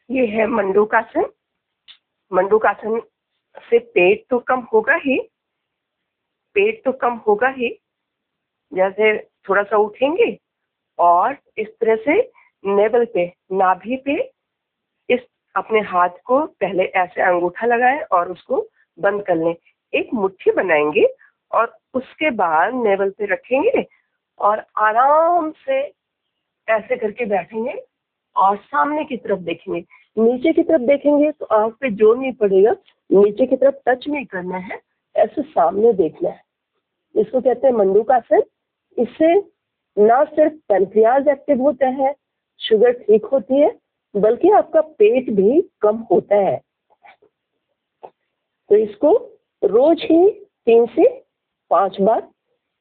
ये है मंडूकासन। मंडूकासन से पेट तो कम होगा ही, पेट तो कम होगा ही। जैसे थोड़ा सा उठेंगे और इस तरह से नेवल पे, नाभि पे इस अपने हाथ को पहले ऐसे अंगूठा लगाएं और उसको बंद कर लें। एक मुट्ठी बनाएंगे और उसके बाद नेवल पे रखेंगे और आराम से ऐसे करके बैठेंगे और सामने की तरफ देखेंगे। नीचे की तरफ देखेंगे तो आंख पे जोर नहीं पड़ेगा, नीचे की तरफ टच नहीं करना है, ऐसे सामने देखना है। इसको कहते हैं मंडूकासन। इससे ना सिर्फ पैनक्रियाज एक्टिव होता है, शुगर ठीक होती है, बल्कि आपका पेट भी कम होता है। तो इसको रोज ही 3 से 5 बार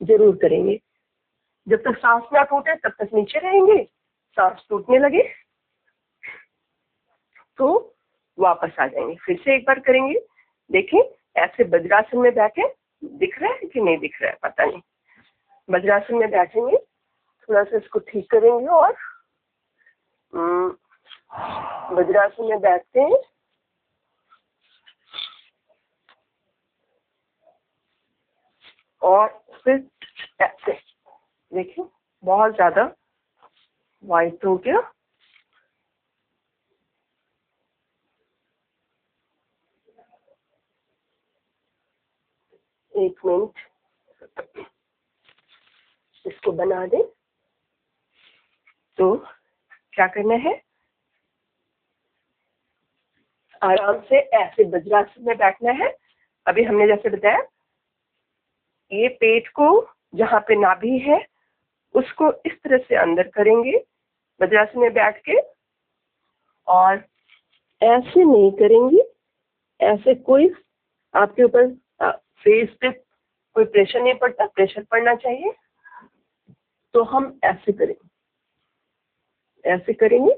जरूर करेंगे। जब तक सांस ना टूटे तब तक नीचे रहेंगे, सांस टूटने लगे तो वापस आ जाएंगे। फिर से एक बार करेंगे। देखें, ऐसे वज्रासन में बैठे, दिख रहा है कि नहीं दिख रहा है पता नहीं। वज्रासन में बैठेंगे, थोड़ा सा इसको ठीक करेंगे और वज्रासन में बैठते हैं और फिर ऐसे देखिए, बहुत ज्यादा वाइट हो गया। एक मिनट, इसको बना दें। तो क्या करना है, आराम से ऐसे वज्रासन में बैठना है। अभी हमने जैसे बताया, ये पेट को जहाँ पे नाभि है उसको इस तरह से अंदर करेंगे वज्रासन में बैठ के, और ऐसे नहीं करेंगे। ऐसे कोई आपके ऊपर फेस पे कोई प्रेशर नहीं पड़ता, प्रेशर पड़ना चाहिए तो हम ऐसे करेंगे, ऐसे करेंगे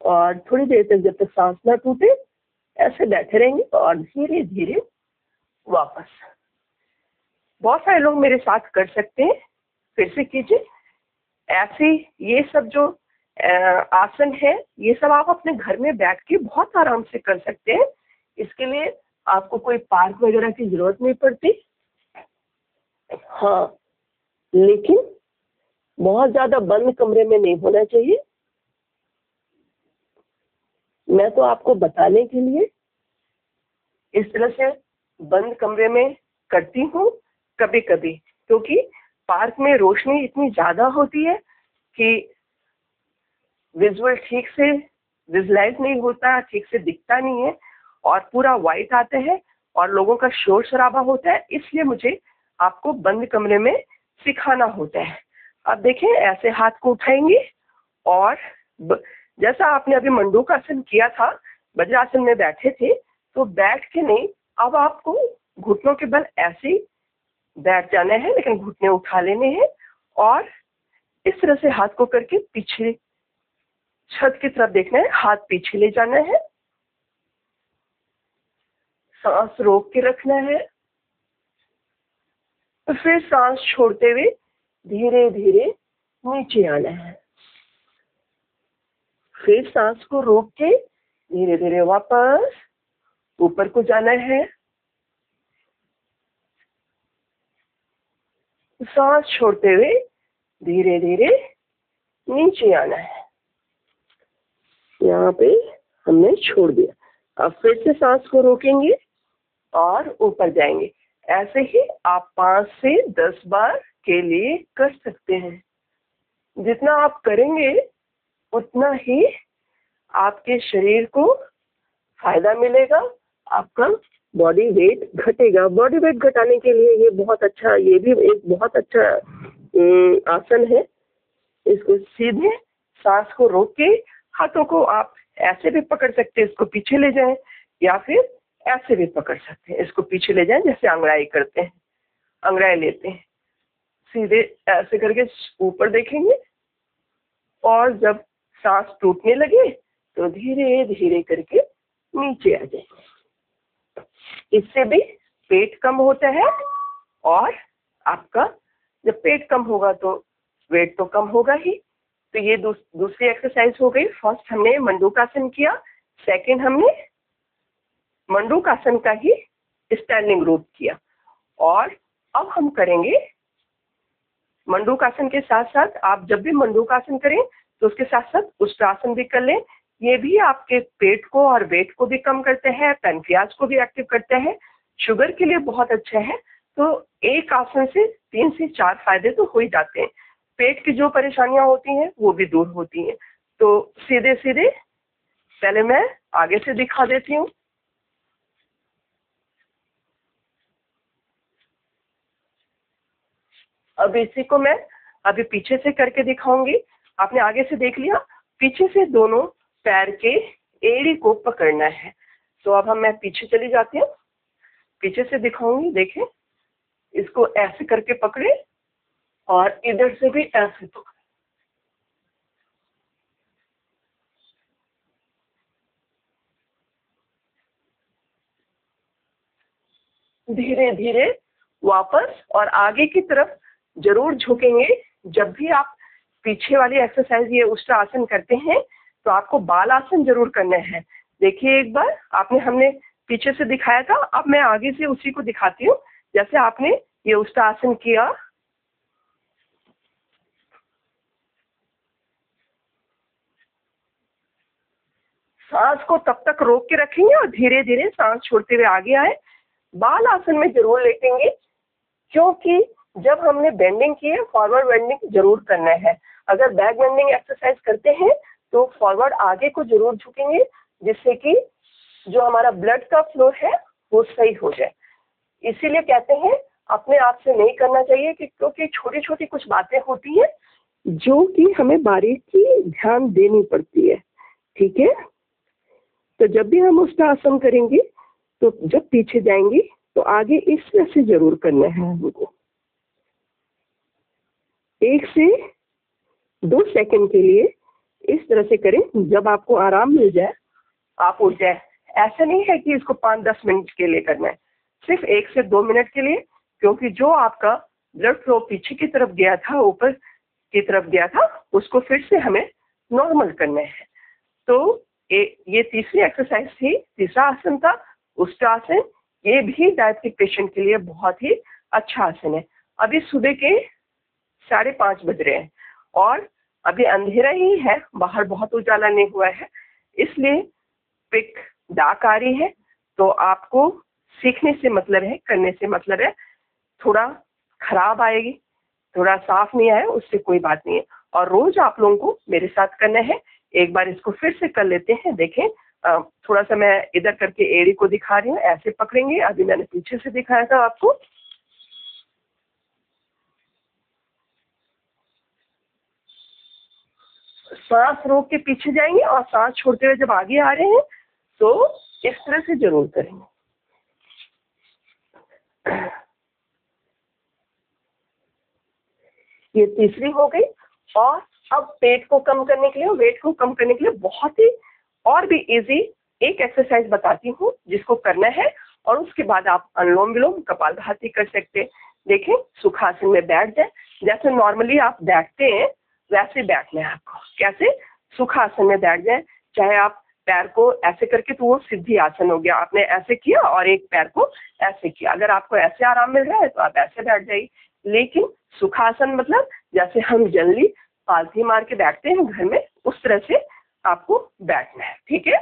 और थोड़ी देर तक जब तक सांस ना टूटे ऐसे बैठे रहेंगे और धीरे धीरे वापस। बहुत सारे लोग मेरे साथ कर सकते हैं, फिर से कीजिए ऐसे। ये सब जो आसन है ये सब आप अपने घर में बैठ के बहुत आराम से कर सकते हैं। इसके लिए आपको कोई पार्क वगैरह की जरूरत नहीं पड़ती। हाँ, लेकिन बहुत ज्यादा बंद कमरे में नहीं होना चाहिए। मैं तो आपको बताने के लिए इस तरह से बंद कमरे में करती हूँ कभी कभी, क्योंकि पार्क में रोशनी इतनी ज्यादा होती है कि विजुअल ठीक से विजुलाइज नहीं होता, ठीक से दिखता नहीं है और पूरा वाइट आता है और लोगों का शोर शराबा होता है। इसलिए मुझे आपको बंद कमरे में सिखाना होता है। अब देखें, ऐसे हाथ को उठाएंगे और जैसा आपने अभी मंडूकासन किया था, वज्रासन में बैठे थे, तो बैठ के नहीं, अब आपको घुटनों के बल ऐसे ही बैठ जाना है, लेकिन घुटने उठा लेने हैं और इस तरह से हाथ को करके पीछे छत की तरफ देखना है, हाथ पीछे ले जाना है, सांस रोक के रखना है, तो फिर सांस छोड़ते हुए धीरे धीरे नीचे आना है। फिर सांस को रोक के धीरे धीरे वापस ऊपर को जाना है, सांस छोड़ते हुए धीरे धीरे नीचे आना है। यहाँ पे हमने छोड़ दिया। अब फिर से सांस को रोकेंगे और ऊपर जाएंगे। ऐसे ही आप 5 से 10 बार के लिए कर सकते हैं। जितना आप करेंगे उतना ही आपके शरीर को फायदा मिलेगा, आपका बॉडी वेट घटेगा। बॉडी वेट घटाने के लिए ये बहुत अच्छा, ये भी एक बहुत अच्छा आसन है। इसको सीधे सांस को रोक के हाथों को आप ऐसे भी पकड़ सकते हैं, इसको पीछे ले जाएं, या फिर ऐसे भी पकड़ सकते हैं, इसको पीछे ले जाएं, जैसे अंगड़ाई करते हैं, अंगड़ाई लेते हैं। सीधे ऐसे करके ऊपर देखेंगे और जब सांस टूटने लगे तो धीरे धीरे करके नीचे आ जाएंगे। इससे भी पेट कम होता है और आपका जब पेट कम होगा तो वेट तो कम होगा ही, तो ये दूसरी एक्सरसाइज हो गई। फर्स्ट हमने मंडूकासन किया, सेकंड हमने मंडूकासन का ही स्टैंडिंग रूप किया, और अब हम करेंगे मंडूकासन के साथ साथ, आप जब भी मंडूकासन करें तो उसके साथ साथ उष्ट्रासन भी कर लें। ये भी आपके पेट को और वेट को भी कम करते हैं, पैनक्रियाज को भी एक्टिव करते हैं, शुगर के लिए बहुत अच्छा है। तो एक आसन से 3 से 4 फायदे तो हो ही जाते हैं। पेट की जो परेशानियां होती हैं वो भी दूर होती हैं। तो सीधे सीधे पहले मैं आगे से दिखा देती हूँ। अब इसी को मैं अभी पीछे से करके दिखाऊंगी। आपने आगे से देख लिया, पीछे से दोनों पैर के एड़ी को पकड़ना है। तो अब मैं पीछे चली जाती हूँ, पीछे से दिखाऊंगी। देखें, इसको ऐसे करके पकड़े और इधर से भी ऐसे पकड़े। धीरे धीरे वापस और आगे की तरफ जरूर झुकेंगे। जब भी आप पीछे वाली एक्सरसाइज ये उष्ट्रासन करते हैं तो आपको बाल आसन जरूर करना है। देखिए एक बार, हमने पीछे से दिखाया था, अब मैं आगे से उसी को दिखाती हूँ। जैसे आपने ये उष्ट्रासन किया, सांस को तब तक रोक के रखेंगे और धीरे धीरे सांस छोड़ते हुए आगे आए। बाल आसन में जरूर लेटेंगे, क्योंकि जब हमने बेंडिंग की है, फॉरवर्ड बेंडिंग जरूर करना है। अगर बैक बेंडिंग एक्सरसाइज करते हैं तो फॉरवर्ड आगे को जरूर झुकेंगे, जिससे कि जो हमारा ब्लड का फ्लो है वो सही हो जाए। इसीलिए कहते हैं अपने आप से नहीं करना चाहिए, क्योंकि छोटी छोटी कुछ बातें होती हैं जो कि हमें बारीकी ध्यान देनी पड़ती है। ठीक है, तो जब भी हम उसका आसन करेंगे तो जब पीछे जाएंगे तो आगे इस तरह से जरूर करना है हमको। 1 से 2 सेकंड के लिए इस तरह से करें। जब आपको आराम मिल जाए आप उठ जाए। ऐसा नहीं है कि इसको 5-10 मिनट के लिए करना है, सिर्फ 1 से 2 मिनट के लिए, क्योंकि जो आपका ब्लड फ्लो पीछे की तरफ गया था, ऊपर की तरफ गया था, उसको फिर से हमें नॉर्मल करना है। तो ये तीसरी एक्सरसाइज थी, तीसरा आसन था उष्ट्रासन। ये भी डायबिटिक पेशेंट के लिए बहुत ही अच्छा आसन है। अभी सुबह के 5:30 बज रहे हैं और अभी अंधेरा ही है, बाहर बहुत उजाला नहीं हुआ है, इसलिए पिक डार्क आ रही है। तो आपको सीखने से मतलब है, करने से मतलब है। थोड़ा खराब आएगी, थोड़ा साफ नहीं आया, उससे कोई बात नहीं है। और रोज आप लोगों को मेरे साथ करना है। एक बार इसको फिर से कर लेते हैं। देखें, थोड़ा सा मैं इधर करके एड़ी को दिखा रही हूँ, ऐसे पकड़ेंगे। अभी मैंने पीछे से दिखाया था आपको। सांस रोक के पीछे जाएंगे और सांस छोड़ते हुए जब आगे आ रहे हैं तो इस तरह से जरूर करेंगे। ये तीसरी हो गई। और अब पेट को कम करने के लिए, वेट को कम करने के लिए बहुत ही और भी इजी एक एक्सरसाइज बताती हूँ जिसको करना है, और उसके बाद आप अनुलोम विलोम कपालभाति कर सकते हैं। देखें, सुखासन में बैठ जाए, जैसे नॉर्मली आप बैठते हैं वैसे बैठना है आपको। कैसे? सुखासन में बैठ जाए। चाहे आप पैर को ऐसे करके, तो वो सिद्धि आसन हो गया, आपने ऐसे किया और एक पैर को ऐसे किया। अगर आपको ऐसे आराम मिल रहा है तो आप ऐसे बैठ जाइए। लेकिन सुखासन मतलब जैसे हम जनरली पालथी मार के बैठते हैं घर में, उस तरह से आपको बैठना है। ठीक है,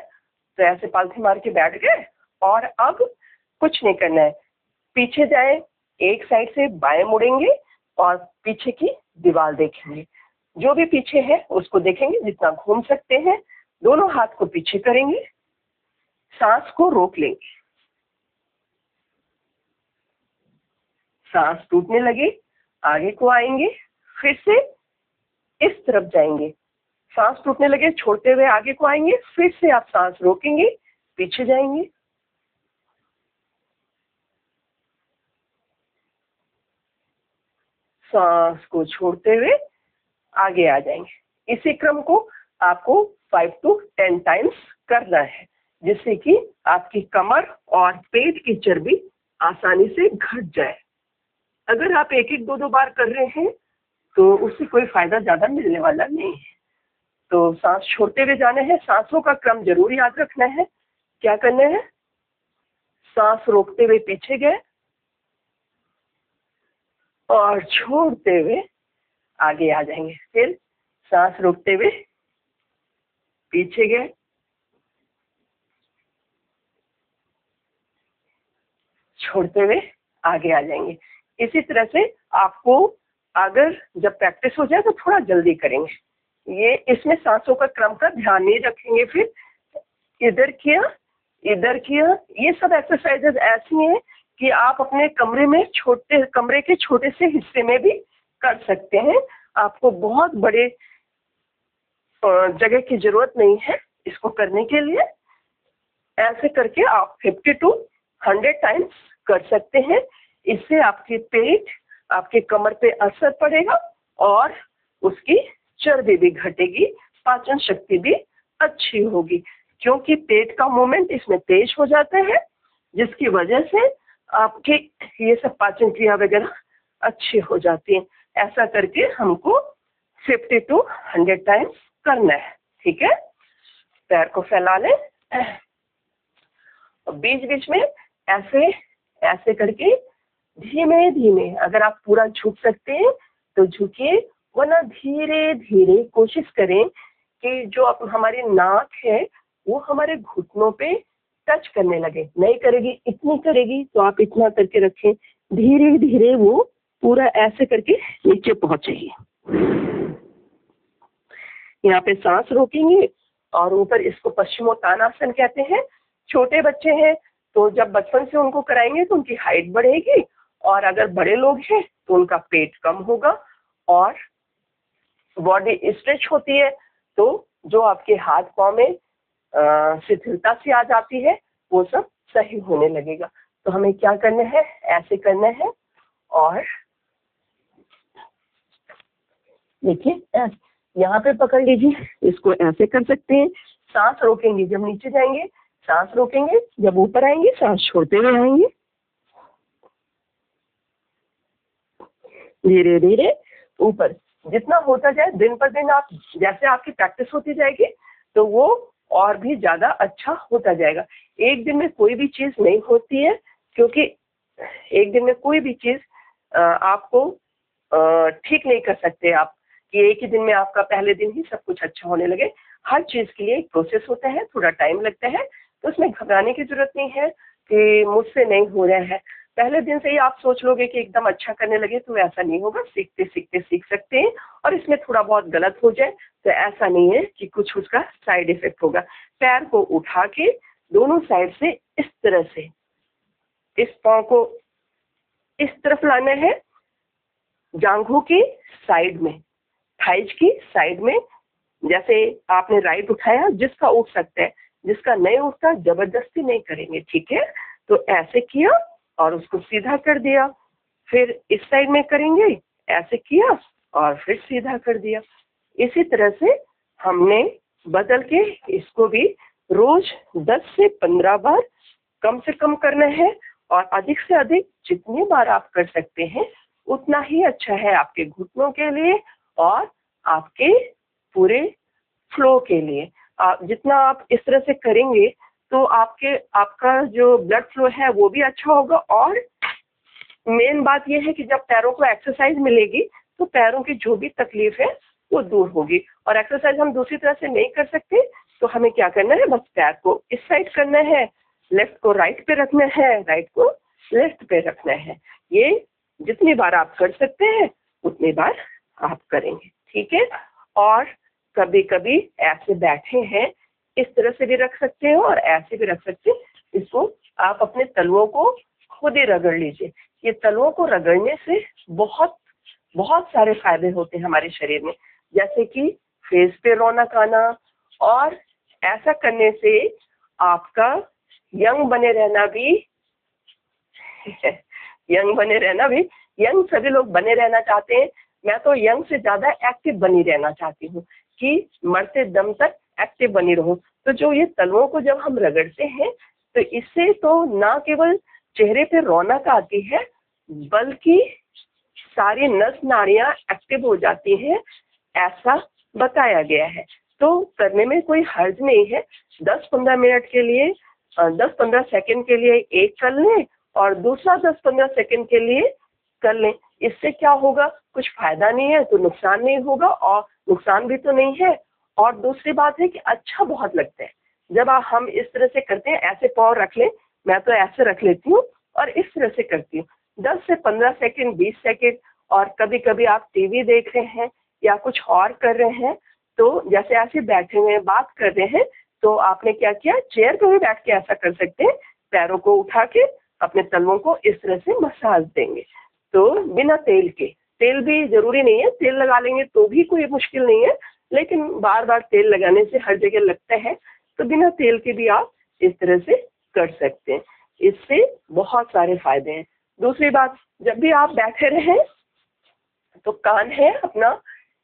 तो ऐसे पालथी मार के बैठ गए और अब कुछ नहीं करना है। पीछे जाए, एक साइड से बाएं मुड़ेंगे और पीछे की दीवार देखेंगे। जो भी पीछे है उसको देखेंगे, जितना घूम सकते हैं। दोनों हाथ को पीछे करेंगे, सांस को रोक लेंगे। सांस टूटने लगे, आगे को आएंगे, फिर से इस तरफ जाएंगे। सांस टूटने लगे, छोड़ते हुए आगे को आएंगे, फिर से आप सांस रोकेंगे, पीछे जाएंगे। सांस को छोड़ते हुए आगे आ जाएंगे। इसी क्रम को आपको 5 to 10 टाइम्स करना है, जिससे कि आपकी कमर और पेट की चर्बी आसानी से घट जाए। अगर आप 1-1, 2-2 बार कर रहे हैं तो उससे कोई फायदा ज्यादा मिलने वाला नहीं है। तो सांस छोड़ते हुए जाना है। सांसों का क्रम जरूर याद रखना है। क्या करना है? सांस रोकते हुए पीछे गए और छोड़ते हुए आगे आ जाएंगे। फिर सांस रोकते हुए पीछे गए, छोड़ते हुए आगे आ जाएंगे। इसी तरह से आपको अगर जब प्रैक्टिस हो जाए तो थोड़ा जल्दी करेंगे। ये इसमें सांसों का क्रम का ध्यान नहीं रखेंगे। फिर इधर किया, इधर किया। ये सब एक्सरसाइजेज ऐसी हैं कि आप अपने कमरे के छोटे से हिस्से में भी कर सकते हैं। आपको बहुत बड़े जगह की जरूरत नहीं है इसको करने के लिए। ऐसे करके आप 50 to 100 टाइम्स कर सकते हैं। इससे आपके पेट, आपके कमर पे असर पड़ेगा और उसकी चर्बी भी घटेगी, पाचन शक्ति भी अच्छी होगी, क्योंकि पेट का मूवमेंट इसमें तेज हो जाता है, जिसकी वजह से आपके ये सब पाचन क्रिया वगैरह अच्छी हो जाती है। ऐसा करके हमको 50 to 100 टाइम्स करना है। ठीक है, पैर को फैला लें, बीच बीच में ऐसे ऐसे करके धीमे धीमे, अगर आप पूरा झुक सकते हैं तो झुकिए, वरना धीरे धीरे कोशिश करें कि जो हमारी नाक है वो हमारे घुटनों पे टच करने लगे। नहीं करेगी, इतनी करेगी तो आप इतना करके रखें, धीरे धीरे वो पूरा ऐसे करके नीचे पहुंचेगी। यहाँ पे सांस रोकेंगे और ऊपर, इसको पश्चिमोत्तानासन कहते हैं। छोटे बच्चे हैं तो जब बचपन से उनको कराएंगे तो उनकी हाइट बढ़ेगी, और अगर बड़े लोग हैं तो उनका पेट कम होगा और बॉडी स्ट्रेच होती है, तो जो आपके हाथ पांव में शिथिलता सी आ जाती है वो सब सही होने लगेगा। तो हमें क्या करना है? ऐसे करना है और देखिए यहाँ पे पकड़ लीजिए, इसको ऐसे कर सकते हैं। सांस रोकेंगे जब नीचे जाएंगे, सांस रोकेंगे जब ऊपर आएंगे, सांस छोड़ते हुए आएंगे, धीरे धीरे ऊपर। जितना होता जाए दिन पर दिन, आप जैसे आपकी प्रैक्टिस होती जाएगी तो वो और भी ज्यादा अच्छा होता जाएगा। एक दिन में कोई भी चीज नहीं होती है, क्योंकि एक दिन में कोई भी चीज आपको ठीक नहीं कर सकते आप कि एक ही दिन में आपका पहले दिन ही सब कुछ अच्छा होने लगे। हर चीज के लिए एक प्रोसेस होता है, थोड़ा टाइम लगता है, तो उसमें घबराने की जरूरत नहीं है कि मुझसे नहीं हो रहा है। पहले दिन से ही आप सोच लोगे कि एकदम अच्छा करने लगे तो ऐसा नहीं होगा। सीखते सीखते सीख सकते हैं, और इसमें थोड़ा बहुत गलत हो जाए तो ऐसा नहीं है कि कुछ उसका साइड इफेक्ट होगा। पैर को उठा के दोनों साइड से इस तरह से, इस पांव को इस तरफ लाना है, जांघों की साइड में, थाइज की साइड में। जैसे आपने राइट उठाया, जिसका उठ सकता है, जिसका नहीं उठता जबरदस्ती नहीं करेंगे। ठीक है, तो ऐसे किया और उसको सीधा कर दिया। फिर इस साइड में करेंगे, ऐसे किया और फिर सीधा कर दिया। इसी तरह से हमने बदल के इसको भी रोज 10 से 15 बार कम से कम करना है, और अधिक से अधिक जितनी बार आप कर सकते हैं उतना ही अच्छा है आपके घुटनों के लिए और आपके पूरे फ्लो के लिए। जितना आप इस तरह से करेंगे तो आपका जो ब्लड फ्लो है वो भी अच्छा होगा, और मेन बात यह है कि जब पैरों को एक्सरसाइज मिलेगी तो पैरों की जो भी तकलीफ है वो दूर होगी। और एक्सरसाइज हम दूसरी तरह से नहीं कर सकते, तो हमें क्या करना है? बस पैर को इस साइड करना है, लेफ्ट को राइट पे रखना है, राइट को लेफ्ट पे रखना है। ये जितनी बार आप कर सकते हैं उतनी बार आप करेंगे। ठीक है, और कभी कभी ऐसे बैठे हैं, इस तरह से भी रख सकते हो और ऐसे भी रख सकते हैं। इसको आप अपने तलुओं को खुद ही रगड़ लीजिए। ये तलुओं को रगड़ने से बहुत बहुत सारे फायदे होते हैं हमारे शरीर में, जैसे कि फेस पे रौनक आना, और ऐसा करने से आपका यंग बने रहना भी यंग सभी लोग बने रहना चाहते हैं। मैं तो यंग से ज्यादा एक्टिव बनी रहना चाहती हूँ कि मरते दम तक एक्टिव बनी रहूं। तो जो ये तलुओं को जब हम रगड़ते हैं तो इससे तो ना केवल चेहरे पे रौनक आती है, बल्कि सारी नस नाड़ियां एक्टिव हो जाती हैं, ऐसा बताया गया है। तो करने में कोई हर्ज नहीं है। 10-15 मिनट के लिए 10-15 सेकंड के लिए एक कर लें और दूसरा 10-15 सेकंड के लिए कर लें। इससे क्या होगा, कुछ फायदा नहीं है तो नुकसान नहीं होगा, और नुकसान भी तो नहीं है। और दूसरी बात है कि अच्छा बहुत लगता है जब हम इस तरह से करते हैं। ऐसे पाँव रख लें, मैं तो ऐसे रख लेती हूँ और इस तरह से करती हूँ 10 से 15 सेकंड, 20 सेकंड। और कभी कभी आप टीवी देख रहे हैं या कुछ और कर रहे हैं, तो जैसे ऐसे बैठे हुए हैं बात कर रहे हैं, तो आपने क्या किया, चेयर पर भी बैठ के ऐसा कर सकते हैं। पैरों को उठा के अपने तलवों को इस तरह से मसाज देंगे। तो बिना तेल के, तेल भी जरूरी नहीं है, तेल लगा लेंगे तो भी कोई मुश्किल नहीं है, लेकिन बार बार तेल लगाने से हर जगह लगता है, तो बिना तेल के भी आप इस तरह से कर सकते हैं। इससे बहुत सारे फायदे हैं। दूसरी बात, जब भी आप बैठे रहें तो कान है अपना,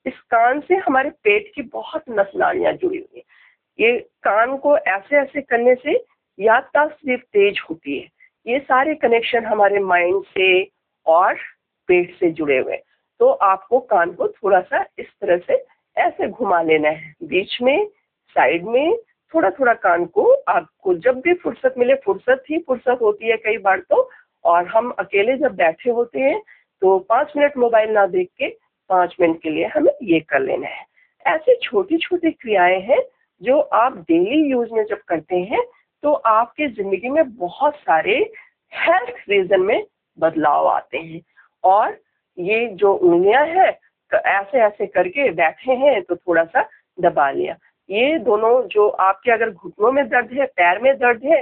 इस कान से हमारे पेट की बहुत नस नाड़ियां जुड़ी हुई है। ये कान को ऐसे ऐसे करने से याददाश्त सिर्फ तेज होती है। ये सारे कनेक्शन हमारे माइंड से और पेट से जुड़े हुए। तो आपको कान को थोड़ा सा इस तरह से ऐसे घुमा लेना है, बीच में, साइड में, थोड़ा थोड़ा कान को। आपको जब भी फुर्सत मिले, फुर्सत ही फुर्सत होती है कई बार तो, और हम अकेले जब बैठे होते हैं तो 5 मिनट मोबाइल ना देख के 5 मिनट के लिए हमें ये कर लेना है। ऐसे छोटी छोटी क्रियाएं हैं जो आप डेली यूज में जब करते हैं तो आपके जिंदगी में बहुत सारे हेल्थ रीजन में बदलाव आते हैं। और ये जो उंगलियां हैं, तो ऐसे ऐसे करके बैठे हैं तो थोड़ा सा दबा लिया। ये दोनों जो आपके अगर घुटनों में दर्द है, पैर में दर्द है,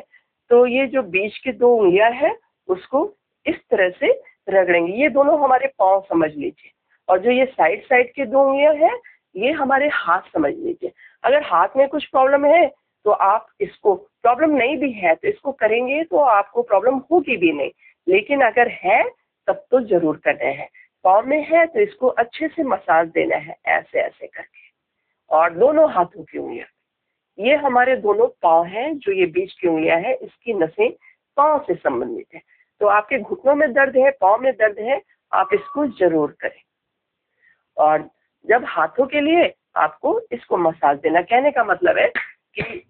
तो ये जो बीच की 2 उंगलियां हैं उसको इस तरह से रगड़ेंगे। ये दोनों हमारे पाँव समझ लीजिए। और जो ये साइड साइड के 2 उंगलियां हैं, ये हमारे हाथ समझ लीजिए। अगर हाथ में कुछ प्रॉब्लम है तो आप इसको, प्रॉब्लम नहीं भी है तो इसको करेंगे तो आपको प्रॉब्लम होगी भी नहीं, लेकिन अगर है तब तो जरूर करना है। पाँव में है तो इसको अच्छे से मसाज देना है, ऐसे ऐसे करके। और दोनों हाथों की उंगलियां, ये हमारे दोनों पाँव हैं, जो ये बीच की उंगलियां हैं इसकी नसें पाँव से संबंधित है। तो आपके घुटनों में दर्द है, पाँव में दर्द है, आप इसको जरूर करें। और जब हाथों के लिए आपको इसको मसाज देना, कहने का मतलब है कि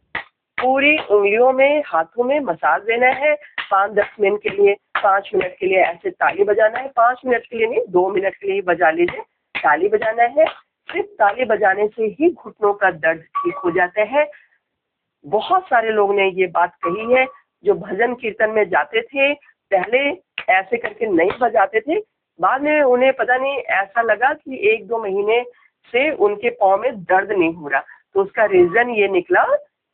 पूरी उंगलियों में, हाथों में मसाज देना है 5-10 मिनट के लिए, 5 मिनट के लिए ऐसे ताली बजाना है। 5 मिनट के लिए नहीं, 2 मिनट के लिए बजा लीजिए। ताली बजाना है, सिर्फ ताली बजाने से ही घुटनों का दर्द ठीक हो जाता है। बहुत सारे लोग ने ये बात कही है, जो भजन कीर्तन में जाते थे पहले ऐसे करके नहीं बजाते थे, बाद में उन्हें पता नहीं ऐसा लगा कि 1-2 महीने से उनके पाँव में दर्द नहीं हो रहा। तो उसका रीजन ये निकला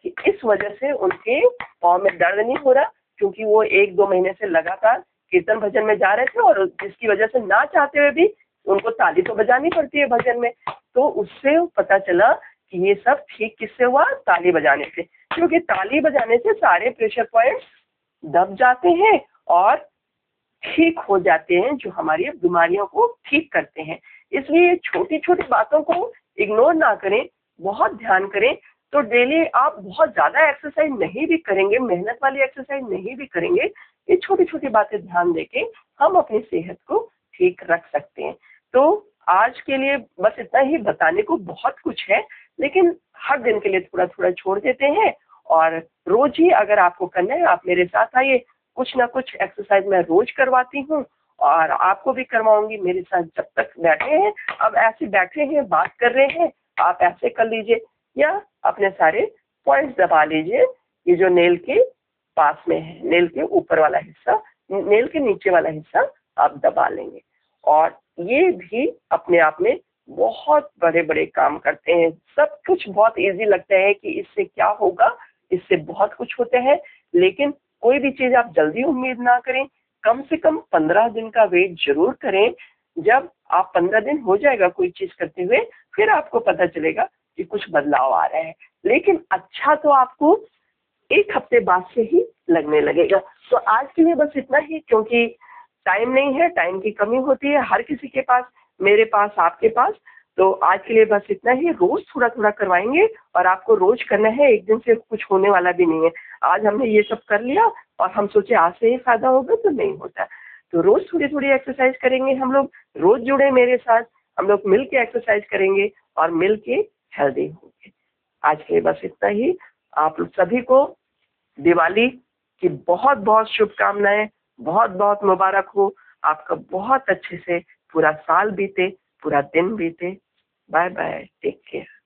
कि इस वजह से उनके पाँव में दर्द नहीं हो रहा, क्योंकि वो 1-2 महीने से लगातार कीर्तन भजन में जा रहे थे, और जिसकी वजह से ना चाहते हुए भी उनको ताली तो बजानी पड़ती है भजन में। तो उससे पता चला कि ये सब ठीक किससे हुआ, ताली बजाने से। क्योंकि ताली बजाने से सारे प्रेशर पॉइंट्स दब जाते हैं और ठीक हो जाते हैं, जो हमारी बीमारियों को ठीक करते हैं। इसलिए छोटी छोटी बातों को इग्नोर ना करें, बहुत ध्यान करें। तो डेली आप बहुत ज्यादा एक्सरसाइज नहीं भी करेंगे, मेहनत वाली एक्सरसाइज नहीं भी करेंगे, ये छोटी छोटी बातें ध्यान देके हम अपनी सेहत को ठीक रख सकते हैं। तो आज के लिए बस इतना ही, बताने को बहुत कुछ है, लेकिन हर दिन के लिए थोड़ा थोड़ा छोड़ देते हैं। और रोज ही अगर आपको करना है, आप मेरे साथ आइए, कुछ ना कुछ एक्सरसाइज मैं रोज करवाती हूँ और आपको भी करवाऊंगी मेरे साथ। जब तक बैठे हैं, अब ऐसे बैठे हैं, बात कर रहे हैं, आप ऐसे कर लीजिए, या अपने सारे पॉइंट्स दबा लीजिए। ये जो नेल के पास में है, नेल के ऊपर वाला हिस्सा, नेल के नीचे वाला हिस्सा आप दबा लेंगे। और ये भी अपने आप में बहुत बड़े बड़े काम करते हैं। सब कुछ बहुत इजी लगता है कि इससे क्या होगा, इससे बहुत कुछ होते हैं, लेकिन कोई भी चीज आप जल्दी उम्मीद ना करें। कम से कम 15 दिन का वेट जरूर करें। जब आप 15 दिन हो जाएगा कोई चीज करते हुए, फिर आपको पता चलेगा कि कुछ बदलाव आ रहा है। लेकिन अच्छा तो आपको 1 हफ्ते बाद से ही लगने लगेगा। तो आज के लिए बस इतना ही, क्योंकि टाइम नहीं है, टाइम की कमी होती है हर किसी के पास, मेरे पास, आपके पास। तो आज के लिए बस इतना ही। रोज थोड़ा थोड़ा करवाएंगे और आपको रोज करना है, एक दिन से कुछ होने वाला भी नहीं है। आज हमने ये सब कर लिया और हम सोचे आज से ही फायदा होगा, तो नहीं होता। तो रोज थोड़ी थोड़ी एक्सरसाइज करेंगे हम लोग। रोज जुड़े मेरे साथ, हम लोग मिल के एक्सरसाइज करेंगे और मिल के हेल्दी होंगे। आज के लिए बस इतना ही। आप सभी को दिवाली की बहुत बहुत शुभकामनाएं, बहुत बहुत मुबारक हो। आपका बहुत अच्छे से पूरा साल बीते, पूरा दिन बीते। Bye bye, take care.